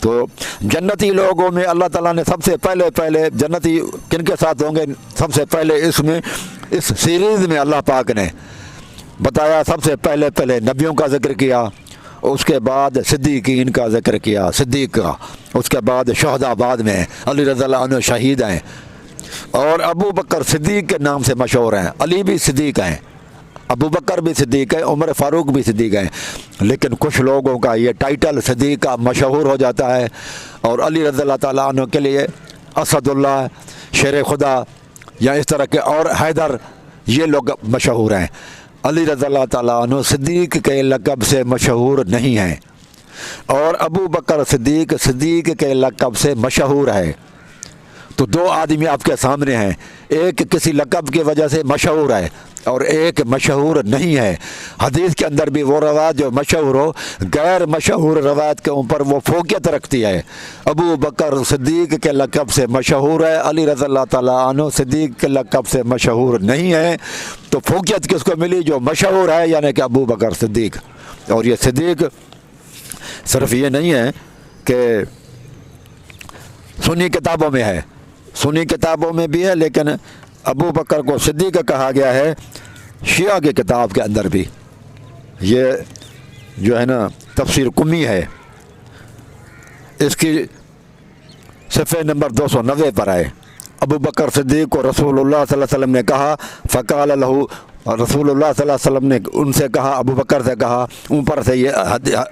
تو جنتی لوگوں میں اللہ تعالیٰ نے سب سے پہلے جنتی کن کے ساتھ ہوں گے؟ سب سے پہلے اس سیریز میں اللہ پاک نے بتایا، سب سے پہلے نبیوں کا ذکر کیا، اس کے بعد صدیقین کا ذکر کیا، صدیق کا، اس کے بعد شہداء بعد میں، علی رضی اللہ عنہ شہید ہیں، اور ابو بکر صدیق کے نام سے مشہور ہیں، علی بھی صدیق ہیں، ابو بکر بھی صدیق ہے، عمر فاروق بھی صدیق ہیں، لیکن کچھ لوگوں کا یہ ٹائٹل صدیق کا مشہور ہو جاتا ہے، اور علی رضی اللہ تعالیٰ عنہ کے لیے اسد اللہ، شیر خدا یا اس طرح کے، اور حیدر، یہ لوگ مشہور ہیں۔ علی رضی اللہ تعالیٰ عنہ صدیق کے لقب سے مشہور نہیں ہیں، اور ابو بکر صدیق کے لقب سے مشہور ہے۔ تو دو آدمی آپ کے سامنے ہیں، ایک کسی لقب کی وجہ سے مشہور ہے اور ایک مشہور نہیں ہے۔ حدیث کے اندر بھی وہ روایت جو مشہور ہو، غیر مشہور روایت کے اوپر وہ فوقیت رکھتی ہے۔ ابو بکر صدیق کے لقب سے مشہور ہے، علی رضی اللہ تعالیٰ عنہ صدیق کے لقب سے مشہور نہیں ہے، تو فوقیت کس کو ملی؟ جو مشہور ہے، یعنی کہ ابو بکر صدیق۔ اور یہ صدیق صرف یہ نہیں ہے کہ سنی کتابوں میں ہے، سنی کتابوں میں بھی ہے، لیکن ابو بکر کو صدیق کہا گیا ہے شیعہ کی کتاب کے اندر بھی۔ یہ جو ہے نا تفسیر قمی ہے، اس کی صفحہ نمبر 290 پر ہے۔ ابو بکر صدیق کو رسول اللہ صلی اللہ علیہ وسلم نے کہا، فقال لہو، رسول اللہ صلی اللہ علیہ وسلم نے ان سے کہا، ابو بکر سے کہا، اوپر سے یہ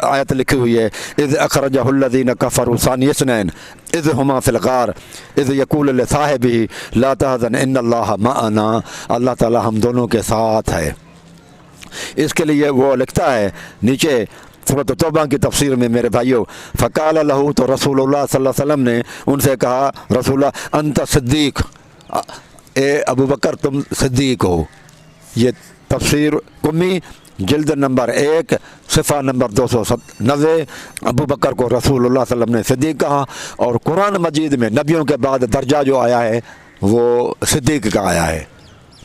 آیت لکھی ہوئی ہے، اذ اخرجہ الذین کفروا ثانی اثنین اذ ہما فی الغار اذ یقول لصاحبہ لا تحزن ان اللہ معنا، اللہ تعالی ہم دونوں کے ساتھ ہے۔ اس کے لیے وہ لکھتا ہے نیچے سورۃ توبہ کی تفسیر میں، میرے بھائیوں، فقال لہو، تو رسول اللہ صلی اللہ علیہ وسلم نے ان سے کہا، رسول اللہ انت صدیق، اے ابو بکر تم صدیق ہو۔ یہ تفسیر قمی جلد نمبر 1 صفحہ نمبر 290، ابو بکر کو رسول اللہ صلی اللہ علیہ وسلم نے صدیق کہا، اور قرآن مجید میں نبیوں کے بعد درجہ جو آیا ہے وہ صدیق کا آیا ہے۔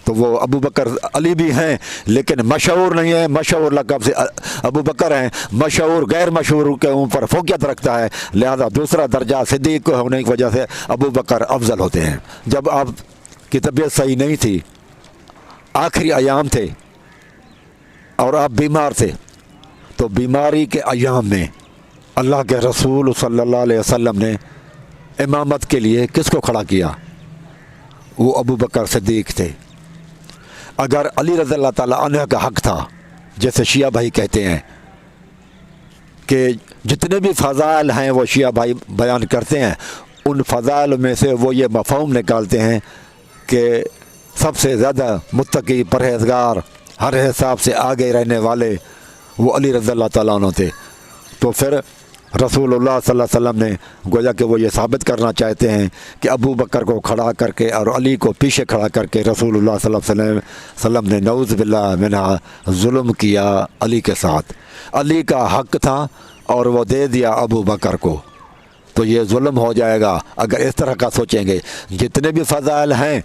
تو وہ ابو بکر علی بھی ہیں لیکن مشہور نہیں ہے، مشہور لقب سے ابو بکر ہیں، مشہور غیر مشہور کے اوپر فوقیت رکھتا ہے، لہذا دوسرا درجہ صدیق ہونے کی وجہ سے ابو بکر افضل ہوتے ہیں۔ جب آپ کی طبیعت صحیح نہیں تھی، آخری ایام تھے اور آپ بیمار تھے، تو بیماری کے ایام میں اللہ کے رسول صلی اللہ علیہ وسلم نے امامت کے لیے کس کو کھڑا کیا؟ وہ ابو بکر صدیق تھے۔ اگر علی رضی اللہ تعالیٰ عنہ کا حق تھا، جیسے شیعہ بھائی کہتے ہیں کہ جتنے بھی فضائل ہیں وہ شیعہ بھائی بیان کرتے ہیں، ان فضائل میں سے وہ یہ مفہوم نکالتے ہیں کہ سب سے زیادہ متقی، پرہیزگار، ہر حساب سے آگے رہنے والے وہ علی رضی اللہ تعالیٰ عنہ تھے۔ تو پھر رسول اللہ صلی اللہ علیہ وسلم نے گویا کہ وہ یہ ثابت کرنا چاہتے ہیں کہ ابو بکر کو کھڑا کر کے اور علی کو پیچھے کھڑا کر کے رسول اللہ صلی اللہ علیہ وسلم نے نعوذ باللہ منہ ظلم کیا علی کے ساتھ۔ علی کا حق تھا اور وہ دے دیا ابو بکر کو، تو یہ ظلم ہو جائے گا اگر اس طرح کا سوچیں گے۔ جتنے بھی فضائل ہیں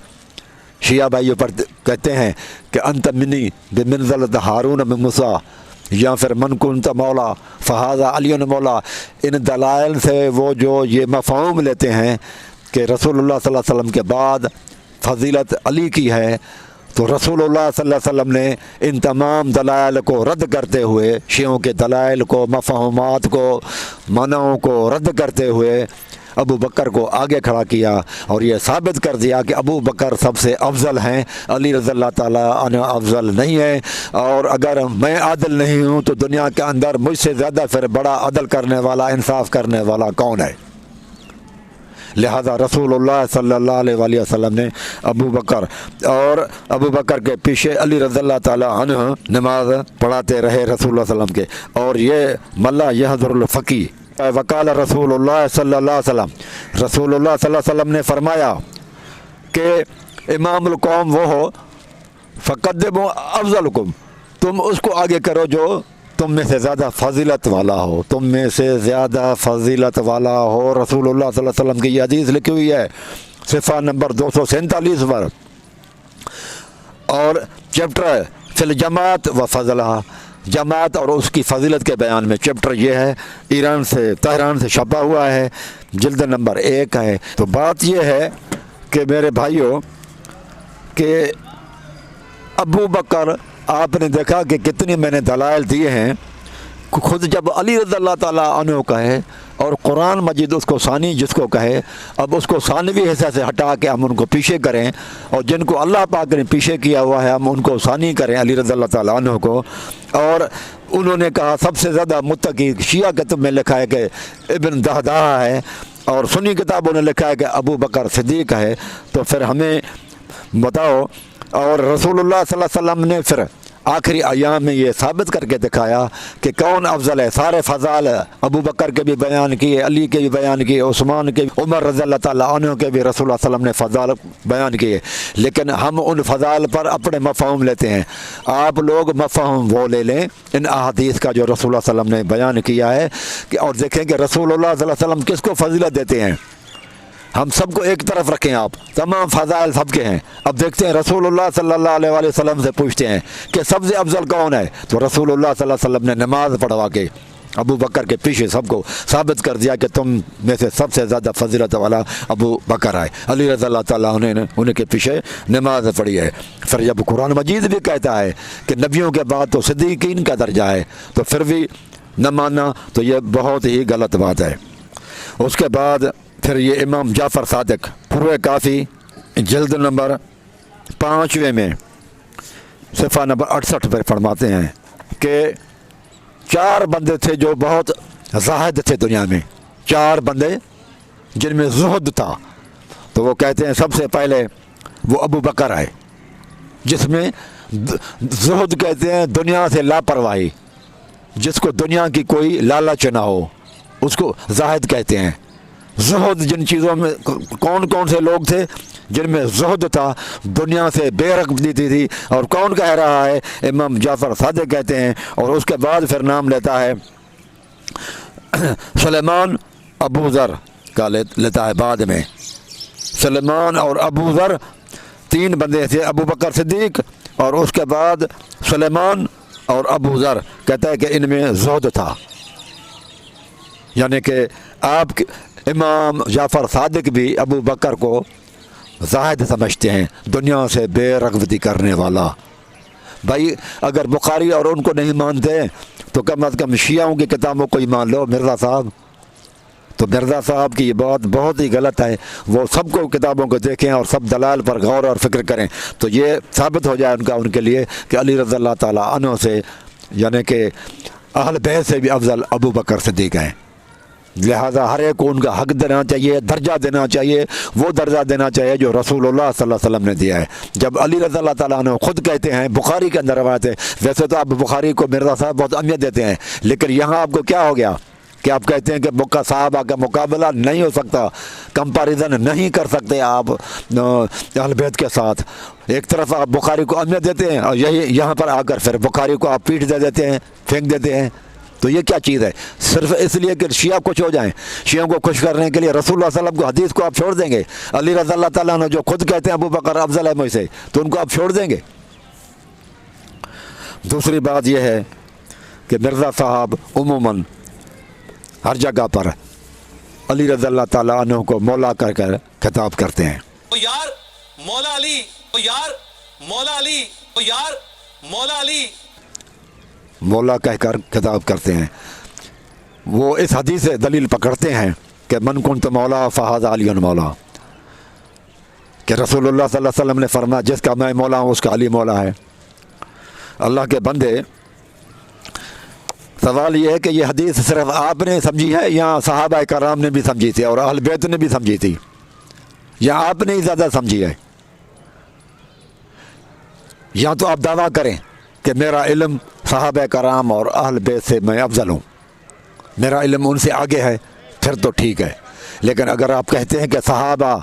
شیعہ بھائیوں پر کہتے ہیں کہ انت منی بمنزلۃ ہارون من موسیٰ، یا پھر من کنت مولا فہذا علی مولا، ان دلائل سے وہ جو یہ مفہوم لیتے ہیں کہ رسول اللہ صلی اللہ علیہ وسلم کے بعد فضیلت علی کی ہے، تو رسول اللہ صلی اللہ علیہ وسلم نے ان تمام دلائل کو رد کرتے ہوئے، شیعوں کے دلائل کو، مفہومات کو، منعوں کو رد کرتے ہوئے ابو بکر کو آگے کھڑا کیا اور یہ ثابت کر دیا کہ ابو بکر سب سے افضل ہیں، علی رضی اللہ تعالیٰ عنہ افضل نہیں ہے، اور اگر میں عادل نہیں ہوں تو دنیا کے اندر مجھ سے زیادہ پھر بڑا عدل کرنے والا، انصاف کرنے والا کون ہے؟ لہذا رسول اللہ صلی اللہ علیہ وآلہ وسلم نے ابو بکر کے پیچھے علی رضی اللہ تعالیٰ عنہ نماز پڑھاتے رہے رسول اللہ صلی اللہ علیہ وسلم کے۔ اور یہ ملا یحضر الفقی، وقال رسول اللہ صلی اللہ علیہ وسلم، رسول اللہ صلی اللہ علیہ وسلم نے فرمایا کہ امام القوم وہ ہو فقدموا افضلکم، تم اس کو آگے کرو جو تم میں سے زیادہ فضیلت والا ہو، تم میں سے زیادہ فضیلت والا ہو۔ رسول اللہ صلی اللہ علیہ وسلم کی یہ حدیث لکھی ہوئی ہے صفحہ نمبر 247 پر، اور چیپٹر فی الجماعت و فضلہ، جماعت اور اس کی فضیلت کے بیان میں چیپٹر یہ ہے، تہران سے چھپا ہوا ہے، جلد نمبر 1 ہے۔ تو بات یہ ہے کہ میرے بھائیوں کہ ابو بکر آپ نے دیکھا کہ کتنی میں نے دلائل دیے ہیں، خود جب علی رضی اللہ تعالیٰ عنہ کہے اور قرآن مجید اس کو ثانی جس کو کہے، اب اس کو ثانوی حصہ سے ہٹا کے ہم ان کو پیچھے کریں، اور جن کو اللہ پاک نے پیچھے کیا ہوا ہے ہم ان کو ثانی کریں علی رضی اللہ تعالیٰ عنہ کو۔ اور انہوں نے کہا سب سے زیادہ متقی شیعہ کتب میں لکھا ہے کہ ابن دہدہ ہے، اور سنی کتابوں نے لکھا ہے کہ ابو بکر صدیق ہے۔ تو پھر ہمیں بتاؤ، اور رسول اللہ صلی اللہ علیہ وسلم نے پھر آخری ایام میں یہ ثابت کر کے دکھایا کہ کون افضل ہے۔ سارے فضائل ابو بکر کے بھی بیان کیے، علی کے بھی بیان کیے، عثمان کے، عمر رضی اللہ تعالیٰ عنہ کے بھی رسول اللہ صلی اللہ علیہ وسلم نے فضائل بیان کیے، لیکن ہم ان فضائل پر اپنے مفہوم لیتے ہیں۔ آپ لوگ مفہوم وہ لے لیں ان احادیث کا جو رسول اللہ صلی اللہ علیہ وسلم نے بیان کیا ہے، کہ اور دیکھیں کہ رسول اللہ صلی اللہ علیہ وسلم کس کو فضیلت دیتے ہیں۔ ہم سب کو ایک طرف رکھیں، آپ تمام فضائل سب کے ہیں۔ اب دیکھتے ہیں رسول اللہ صلی اللہ علیہ وآلہ وسلم سے پوچھتے ہیں کہ سب سے افضل کون ہے، تو رسول اللہ صلی اللہ علیہ وسلم نے نماز پڑھوا کے ابو بکر کے پیچھے سب کو ثابت کر دیا کہ تم میں سے سب سے زیادہ فضیلت والا ابو بکر ہے۔ علی رضی اللہ تعالیٰ عنہ نے ان کے پیچھے نماز پڑھی ہے۔ پھر جب قرآن مجید بھی کہتا ہے کہ نبیوں کے بعد تو صدیقین کا درجہ ہے، تو پھر بھی نہ ماننا تو یہ بہت ہی غلط بات ہے۔ اس کے بعد پھر یہ امام جعفر صادق فروع کافی جلد نمبر 5 میں صفحہ نمبر 68 پر فرماتے ہیں کہ 4 بندے تھے جو بہت زاہد تھے دنیا میں، 4 بندے جن میں زہد تھا، تو وہ کہتے ہیں سب سے پہلے وہ ابو بکر ہے، جس میں زہد کہتے ہیں دنیا سے لاپرواہی، جس کو دنیا کی کوئی لالچ نہ ہو اس کو زاہد کہتے ہیں۔ زہد جن چیزوں میں کون سے لوگ تھے جن میں زہد تھا، دنیا سے بے رغبتی تھی، اور کون کہہ رہا ہے؟ امام جعفر صادق کہتے ہیں۔ اور اس کے بعد پھر نام لیتا ہے سلیمان ابو ذر کا لیتا ہے بعد میں۔ سلیمان اور ابو ذر 3 بندے تھے، ابو بکر صدیق اور اس کے بعد سلیمان اور ابو ذر، کہتا ہے کہ ان میں زہد تھا، یعنی کہ آپ امام جعفر صادق بھی ابو بکر کو زاہد سمجھتے ہیں، دنیا سے بے رغبتی کرنے والا۔ بھائی اگر بخاری اور ان کو نہیں مانتے تو کم از کم شیعوں کی کتابوں کو ہی مان لو۔ مرزا صاحب، تو مرزا صاحب کی یہ بات بہت ہی غلط ہے، وہ سب کو کتابوں کو دیکھیں اور سب دلائل پر غور اور فکر کریں، تو یہ ثابت ہو جائے ان کے لیے کہ علی رضی اللہ تعالیٰ عنہ سے، یعنی کہ اہل بیت سے بھی افضل ابو بکر صدیق ہیں۔ لہٰذا ہر ایک کو ان کا حق دینا چاہیے، درجہ دینا چاہیے، وہ درجہ دینا چاہیے جو رسول اللہ صلی اللہ علیہ وسلم نے دیا ہے۔ جب علی رضی اللہ تعالیٰ عنہ خود کہتے ہیں، بخاری کے اندر روایت ہے، ویسے تو آپ بخاری کو مرزا صاحب بہت اہمیت دیتے ہیں، لیکن یہاں آپ کو کیا ہو گیا کہ آپ کہتے ہیں کہ بکا صحابہ کا مقابلہ نہیں ہو سکتا، کمپیریزن نہیں کر سکتے آپ اہل بیت کے ساتھ۔ ایک طرف آپ بخاری کو اہمیت دیتے ہیں اور یہاں پر آ کر پھر بخاری کو آپ پیٹ دے دیتے ہیں، پھینک دیتے ہیں، تو یہ کیا چیز ہے؟ صرف اس لیے کہ شیعہ کچھ ہو جائیں، شیعوں کو خوش کرنے کے لیے رسول اللہ صلی اللہ علیہ وسلم کو حدیث کو آپ چھوڑ دیں گے؟ علی رضی اللہ تعالیٰ عنہ جو خود کہتے ہیں ابو بکر افضل ہے مجھ سے، تو ان کو آپ چھوڑ دیں گے؟ دوسری بات یہ ہے کہ مرزا صاحب عموماً ہر جگہ پر علی رضی اللہ تعالیٰ عنہ کو مولا کر کر خطاب کرتے ہیں۔ او یار مولا علی، او یار مولا علی، او یار مولا علی، مولا کہہ کر خطاب کرتے ہیں۔ وہ اس حدیث سے دلیل پکڑتے ہیں کہ من کنت مولا فہذا علی مولا، کہ رسول اللہ صلی اللہ علیہ وسلم نے فرمایا جس کا میں مولا ہوں اس کا علی مولا ہے۔ اللہ کے بندے، سوال یہ ہے کہ یہ حدیث صرف آپ نے سمجھی ہے یا صحابہ کرام نے بھی سمجھی تھی اور اہل بیت نے بھی سمجھی تھی، یا آپ نے ہی زیادہ سمجھی ہے؟ یا تو آپ دعویٰ کریں کہ میرا علم صحابہ کرام اور اہل بیت سے میں افضل ہوں، میرا علم ان سے آگے ہے، پھر تو ٹھیک ہے۔ لیکن اگر آپ کہتے ہیں کہ صحابہ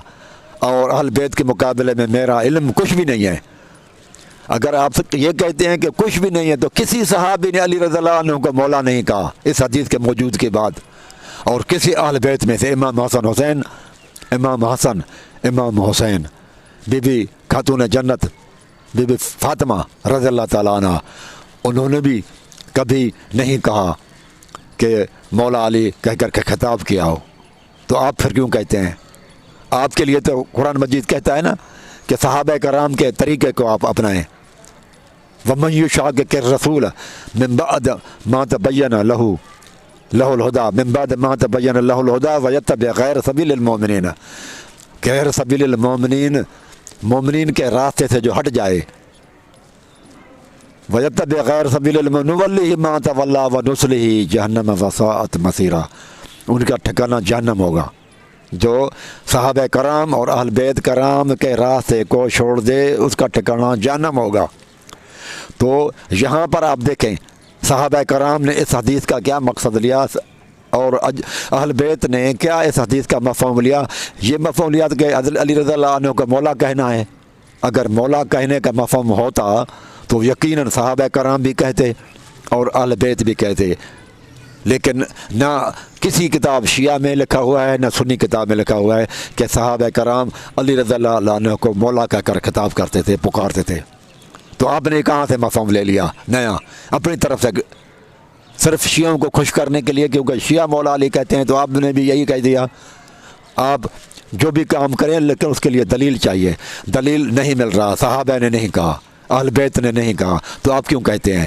اور اہل بیت کے مقابلے میں میرا علم کچھ بھی نہیں ہے، اگر آپ یہ کہتے ہیں کہ کچھ بھی نہیں ہے، تو کسی صحابی نے علی رضی اللہ عنہ کو مولا نہیں کہا اس حدیث کے موجود کے بعد، اور کسی اہل بیت میں سے امام حسن، امام حسین، بی بی خاتون جنت بی بی فاطمہ رضی اللہ تعالیٰ عنہ، انہوں نے بھی کبھی نہیں کہا کہ مولا علی کہہ کر کے خطاب کیا ہو، تو آپ پھر کیوں کہتے ہیں؟ آپ کے لیے تو قرآن مجید کہتا ہے نا کہ صحابہ کرام کے طریقے کو آپ اپنائیں۔ وَمَن يُشَاقِقِ الرَّسُولَ مِن بَعْدِ مَا تَبَيَّنَ لَهُ الْهُدَى مِن بَعْدِ مَا تَبَيَّنَ لَهُ الْهُدَى وَيَتَّبِعْ غَيْرَ سَبِيلِ الْمُؤْمِنِينَ، غیر سبیل المؤمنین، مومنین کے راستے سے جو ہٹ جائے، وَيَتَّبِعْ غَيْرَ سَبِيلِ الْمُؤْمِنِينَ نُوَلِّهِ مَا تَوَلَّىٰ وَنُصْلِهِ جَهَنَّمَ وَسَاءَتْ مَصِيرًا، ان کا ٹھکانہ جہنم ہوگا۔ جو صحابہ کرام اور اہل بیت کرام کے راستے کو چھوڑ دے اس کا ٹھکانہ جہنم ہوگا۔ تو یہاں پر آپ دیکھیں صحابہ کرام نے اس حدیث کا کیا مقصد لیا اور اہل بیت نے کیا اس حدیث کا مفہوم لیا۔ یہ مفہوم لیا کہ علی رضی اللہ عنہ کو مولا کہنا ہے۔ اگر مولا کہنے کا مفہوم ہوتا تو یقیناً صحابہ کرام بھی کہتے اور اہل بیت بھی کہتے، لیکن نہ کسی کتاب شیعہ میں لکھا ہوا ہے نہ سنی کتاب میں لکھا ہوا ہے کہ صحابہ کرام علی رضی اللہ عنہ کو مولا کہہ کر خطاب کرتے تھے، پکارتے تھے۔ تو آپ نے کہاں سے مفہوم لے لیا نیا اپنی طرف سے، صرف شیعوں کو خوش کرنے کے لیے، کیونکہ شیعہ مولا علی کہتے ہیں تو آپ نے بھی یہی کہہ دیا۔ آپ جو بھی کام کریں لیکن اس کے لیے دلیل چاہیے، دلیل نہیں مل رہا، صحابہ نے نہیں کہا، اہل بیت نے نہیں کہا، تو آپ کیوں کہتے ہیں؟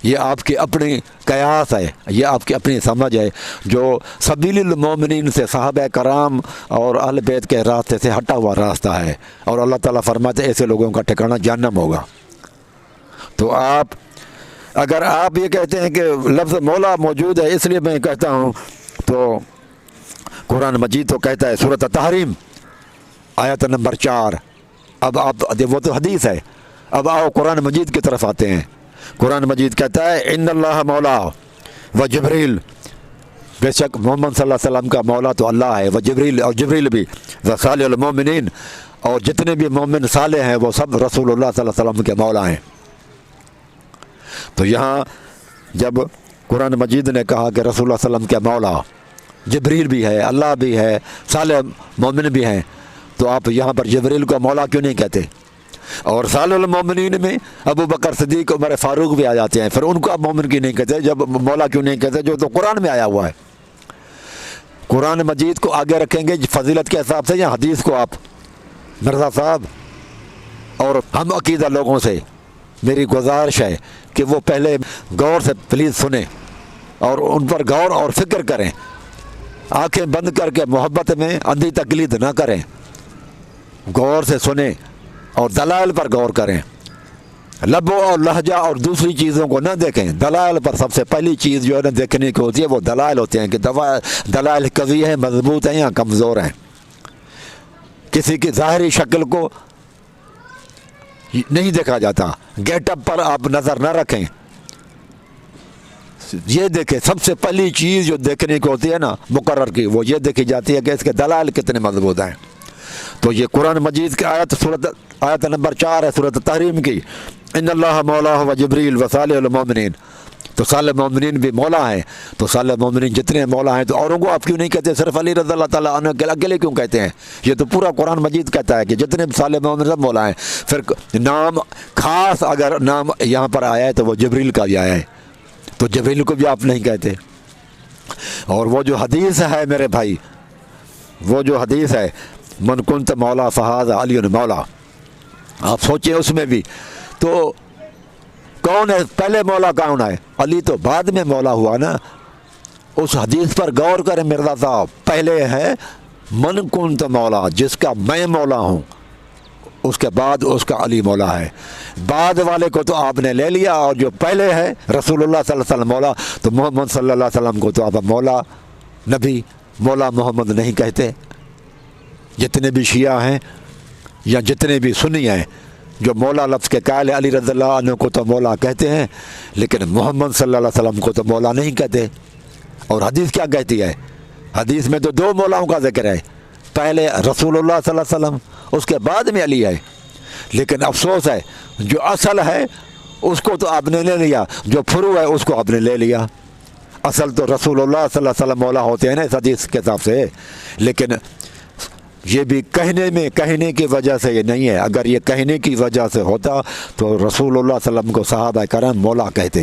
یہ آپ کی اپنی قیاس ہے، یہ آپ کی اپنی سمجھ ہے، جو سبیل المومنین سے صحابہ کرام اور اہل بیت کے راستے سے ہٹا ہوا راستہ ہے، اور اللہ تعالیٰ فرماتے ہیں ایسے لوگوں کا ٹھکانہ جہنم ہوگا۔ تو آپ اگر آپ یہ کہتے ہیں کہ لفظ مولا موجود ہے اس لیے میں کہتا ہوں، تو قرآن مجید تو کہتا ہے سورۃ تحریم آیت نمبر 4۔ اب آپ وہ تو حدیث ہے، اب آؤ قرآن مجید کی طرف آتے ہیں۔ قرآن مجید کہتا ہے ان اللہ مولا و جبریل، بے شک محمد صلی اللہ علیہ وسلم کا مولا تو اللہ ہے، و جبریل، اور جبریل بھی، و صالح المومنین، اور جتنے بھی مومن صالح ہیں وہ سب رسول اللہ صلی اللہ علیہ وسلم کے مولا ہیں۔ تو یہاں جب قرآن مجید نے کہا کہ رسول اللہ صلی اللہ علیہ وسلم کے مولا جبریل بھی ہے، اللہ بھی ہے، صالح مومن بھی ہیں، تو آپ یہاں پر جبریل کو مولا کیوں نہیں کہتے؟ اور صالح المومنین میں ابو بکر صدیق، عمر فاروق بھی آ جاتے ہیں، پھر ان کو آپ مومن کی نہیں کہتے، جب مولا کیوں نہیں کہتے جو تو قرآن میں آیا ہوا ہے؟ قرآن مجید کو آگے رکھیں گے فضیلت کے حساب سے یا حدیث کو؟ آپ مرزا صاحب اور ہم عقیدہ لوگوں سے میری گزارش ہے کہ وہ پہلے غور سے پلیز سنیں اور ان پر غور اور فکر کریں، آنکھیں بند کر کے محبت میں اندھی تقلید نہ کریں، غور سے سنیں اور دلائل پر غور کریں، لبوں اور لہجہ اور دوسری چیزوں کو نہ دیکھیں۔ دلائل پر سب سے پہلی چیز جو ہے نا دیکھنے کی ہوتی ہے وہ دلائل ہوتے ہیں کہ دلائل قوی ہیں، مضبوط ہیں یا کمزور ہیں۔ کسی کی ظاہری شکل کو نہیں دیکھا جاتا، گیٹ اپ پر آپ نظر نہ رکھیں، یہ دیکھیں سب سے پہلی چیز جو دیکھنے کی ہوتی ہے نا مقرر کی، وہ یہ دیکھی جاتی ہے کہ اس کے دلائل کتنے مضبوط ہیں۔ تو یہ قرآن مجید کی آیت نمبر 4 ہے سورۃ تحریم کی، ان اللہ مولا و جبریل و صالح المومنین، تو صالح مومنین بھی مولا ہیں، تو صالح مومنین جتنے مولا ہیں تو اوروں کو آپ کیوں نہیں کہتے؟ صرف علی رضی اللہ تعالیٰ عنہ اکیلے کیوں کہتے ہیں؟ یہ تو پورا قرآن مجید کہتا ہے کہ جتنے صالح مومن سب مولا ہیں۔ پھر نام خاص اگر نام یہاں پر آیا ہے تو وہ جبریل کا بھی آیا ہے، تو جبریل کو بھی آپ نہیں کہتے۔ اور وہ جو حدیث ہے میرے بھائی، وہ جو حدیث ہے من کنت مولا فہذا علی مولا، آپ سوچیں اس میں بھی تو کون ہے پہلے مولا؟ کون ہے؟ علی تو بعد میں مولا ہوا نا۔ اس حدیث پر غور کریں مرزا صاحب، پہلے ہے من کنت مولا جس کا میں مولا ہوں، اس کے بعد اس کا علی مولا ہے۔ بعد والے کو تو آپ نے لے لیا، اور جو پہلے ہے رسول اللہ صلی اللہ علیہ وسلم مولا، تو محمد صلی اللہ علیہ وسلم کو تو آپ مولا نبی، مولا محمد نہیں کہتے۔ جتنے بھی شیعہ ہیں یا جتنے بھی سنی ہیں جو مولا لفظ کے قائل علی رضی اللہ عنہ کو تو مولا کہتے ہیں، لیکن محمد صلی اللہ علیہ وسلم کو تو مولا نہیں کہتے۔ اور حدیث کیا کہتی ہے؟ حدیث میں تو 2 مولاؤں کا ذکر ہے، پہلے رسول اللہ صلی اللہ علیہ وسلم، اس کے بعد میں علی ہے۔ لیکن افسوس ہے جو اصل ہے اس کو تو آپ نے لے لیا، جو فروع ہے اس کو آپ نے لے لیا۔ اصل تو رسول اللہ صلی اللہ علیہ وسلم مولا ہوتے ہیں نا اس حدیث کے حساب سے، لیکن یہ بھی کہنے کی وجہ سے یہ نہیں ہے۔ اگر یہ کہنے کی وجہ سے ہوتا تو رسول اللہ صلی اللہ علیہ وسلم کو صحابہ کرام مولا کہتے،